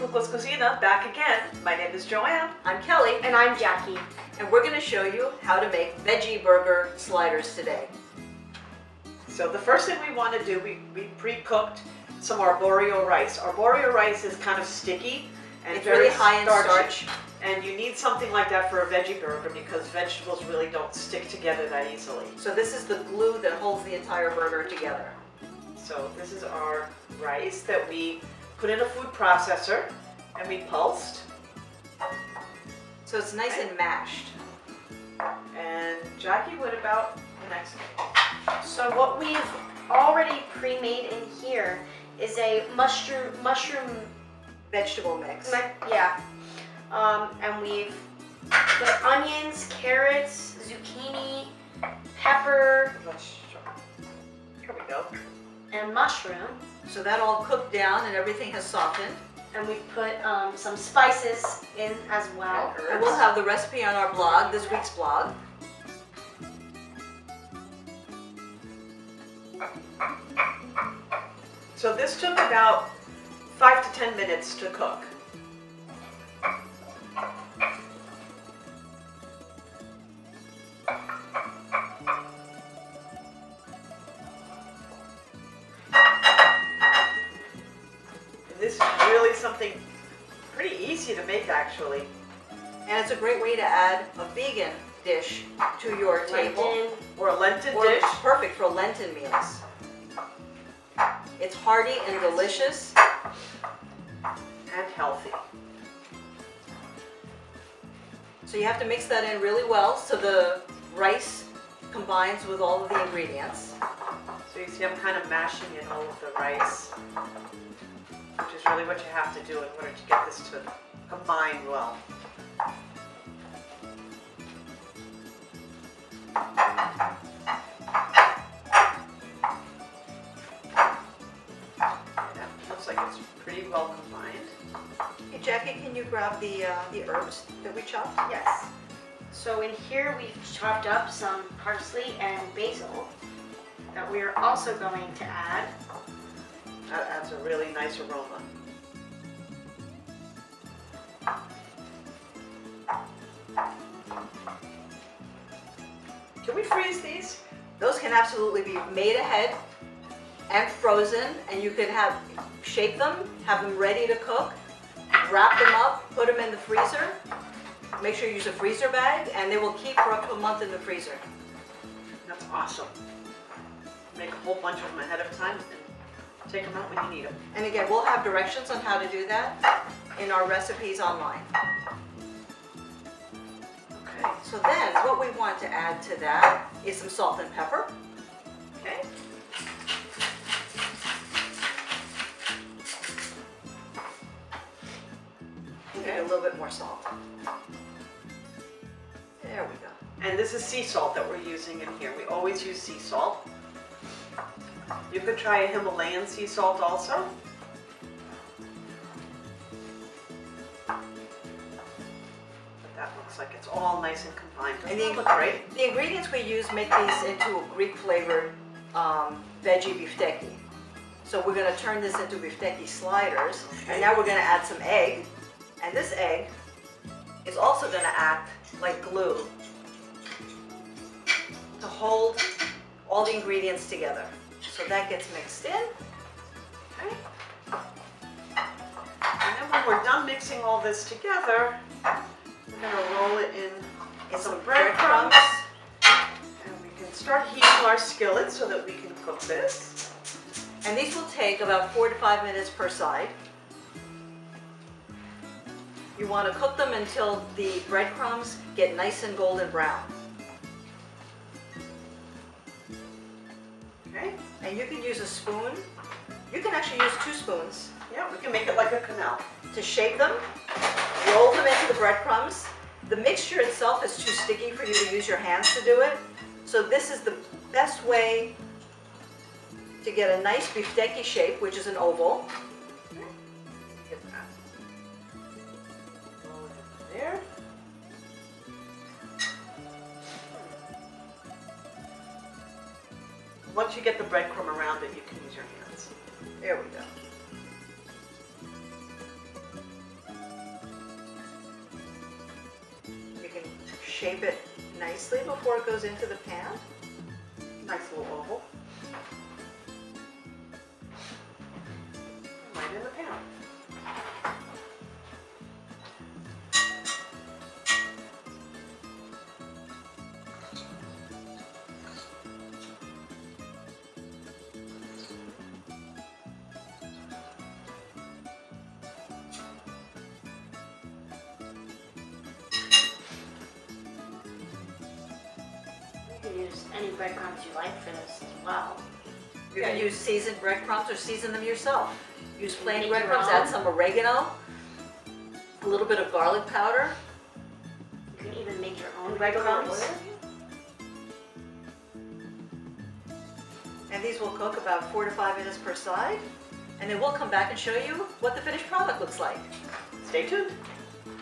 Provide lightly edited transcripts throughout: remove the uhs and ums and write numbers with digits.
Cuco's Cucina, back again. My name is Joanne. I'm Kelly. And I'm Jackie. And we're going to show you how to make veggie burger sliders today. So the first thing we want to do, we pre-cooked some arborio rice. Arborio rice is kind of sticky and It's very really high in starchy. starch. And you need something like that for a veggie burger because vegetables really don't stick together that easily. So this is the glue that holds the entire burger together. So this is our rice that we put in a food processor and we pulsed. So it's nice and mashed. And Jackie, what about the next one? So what we've already pre-made in here is a mushroom Vegetable mix. and we've put onions, carrots, zucchini, pepper, Here we go. and mushroom. So that all cooked down and everything has softened. And we've put some spices in as well. And we'll have the recipe on our blog, this week's blog. So this took about 5 to 10 minutes to cook. And this is really something pretty easy to make actually. And it's a great way to add a vegan dish to your table. Lenten. Or a Lenten Or dish. perfect for Lenten meals. It's hearty and delicious. And healthy. So you have to mix that in really well so the rice combines with all of the ingredients. So you see I'm kind of mashing in all of the rice, which is really what you have to do in order to get this to combine well. That looks like it's pretty well combined. Hey Jackie, can you grab the herbs that we chopped? Yes. So in here we've chopped up some parsley and basil that we're also going to add. That adds a really nice aroma. Can we freeze these? Those can absolutely be made ahead and frozen, and you can shape them, have them ready to cook, wrap them up, put them in the freezer. Make sure you use a freezer bag, and they will keep for up to a month in the freezer. That's awesome. Make a whole bunch of them ahead of time and take them out when you need them. And again, we'll have directions on how to do that in our recipes online. Okay. So then, what we want to add to that is some salt and pepper. Okay. Maybe a little bit more salt. There we go. And this is sea salt that we're using in here. We always use sea salt. You could try a Himalayan sea salt also. But that looks like it's all nice and combined. Doesn't it look great? The ingredients we use make these into a Greek-flavored veggie biftekia. So we're going to turn this into biftekia sliders. Okay. And now we're going to add some egg. And this egg is also going to act like glue to hold all the ingredients together. So that gets mixed in. Okay. And then when we're done mixing all this together, we're going to roll it in some breadcrumbs. And we can start heating our skillet so that we can cook this. And these will take about 4 to 5 minutes per side. You want to cook them until the breadcrumbs get nice and golden brown. Okay. And you can use a spoon. You can actually use 2 spoons Yeah, we can make it like a canal. to shape them, roll them into the breadcrumbs. The mixture itself is too sticky for you to use your hands to do it. So this is the best way to get a nice biftekia shape, which is an oval. Get that. Roll it in there. Once you get the breadcrumb around it, you can use your hands. There we go. shape it nicely before it goes into the pan. Nice little oval. Right in the pan. You can use any breadcrumbs you like for this as well. You can use seasoned breadcrumbs or season them yourself. Use plain Make your breadcrumbs, own. add some oregano, a little bit of garlic powder. You can even make your own breadcrumbs. And these will cook about 4 to 5 minutes per side. And then we'll come back and show you what the finished product looks like. Stay tuned.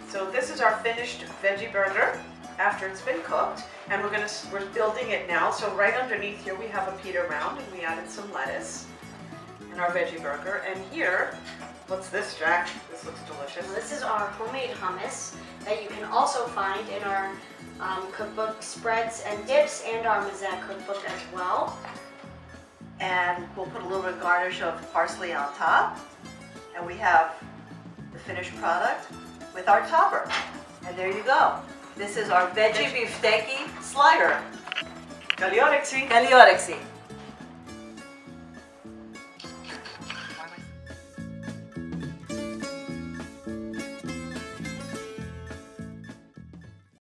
So this is our finished veggie burger after it's been cooked, and we're building it now. So right underneath here we have a pita round, and we added some lettuce and our veggie burger. And here, what's this, Jack? This looks delicious. Well, this is our homemade hummus that you can also find in our cookbook spreads and dips and our Mazette cookbook as well. And we'll put a little bit of garnish of parsley on top. And we have the finished product with our topper. And there you go. This is our veggie beefsteak slider. Καλή όρεξη! Καλή όρεξη!